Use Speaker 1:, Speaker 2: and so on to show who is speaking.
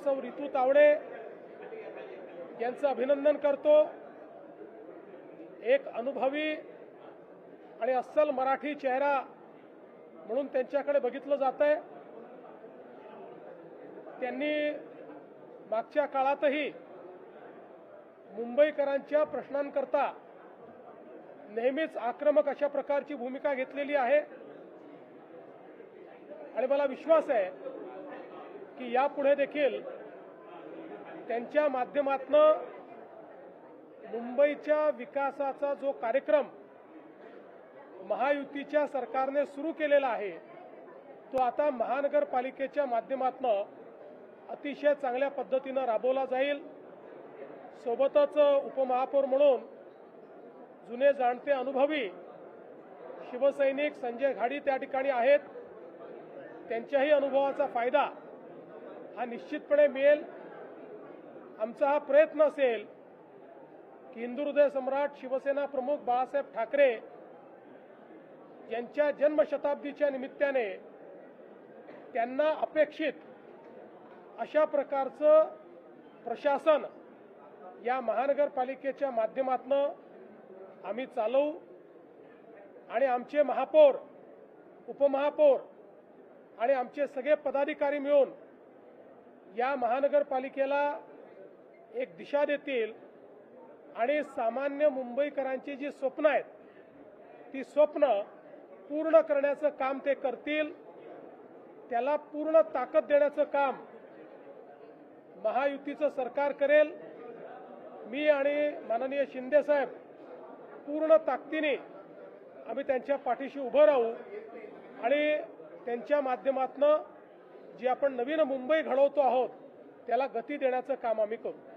Speaker 1: सौ रितू तावडे यांचं अभिनंदन करतो। एक अनुभवी आणि अस्सल मराठी चेहरा म्हणून त्यांच्याकडे बघितलं जातंय। त्यांनी मागच्या काळातही मुंबईकरांच्या प्रश्नांकरता नेहमीच आक्रमक अशा प्रकारची भूमिका घेतलेली आहे आणि मला विश्वास आहे की यापुढे देखील त्यांच्या माध्यमातून मुंबईच्या विकासाचा जो कार्यक्रम महायुतीच्या सरकारने सुरू केलेला आहे तो आता महानगरपालिकेच्या माध्यमातून अतिशय चांगल्या पद्धतीने राबवला जाईल। सोबतच उपमहापौर म्हणून जुने जाणते अनुभवी शिवसैनिक संजय घाडी त्या ठिकाणी आहेत। त्यांच्याही अनुभवाचा फायदा हा निश्चितपणे मिळेल। आमचा हा प्रयत्न असेल की हिंदू हृदय सम्राट शिवसेना प्रमुख बाळासाहेब ठाकरे यांच्या जन्मशताब्दीच्या निमित्ताने त्यांना अपेक्षित अशा प्रकारचं प्रशासन या महानगरपालिकेच्या माध्यमातून आम्ही चालवू आणि आमचे महापौर उपमहापौर आणि आमचे सगळे पदाधिकारी मिळून या महानगरपालिकेला एक दिशा देतील आणि सामान्य मुंबईकरांची जी स्वप्न आहेत ती स्वप्न पूर्ण करण्याचं काम ते करतील। त्याला पूर्ण ताकद देण्याचं काम महायुतीचं सरकार करेल। मी आणि माननीय शिंदे साहेब पूर्ण ताकदीने आम्ही त्यांच्या पाठीशी उभं राहू आणि त्यांच्या माध्यमातून जी आपण नवीन मुंबई घडवतो आहोत त्याला गती देण्याचं काम आम्ही करू।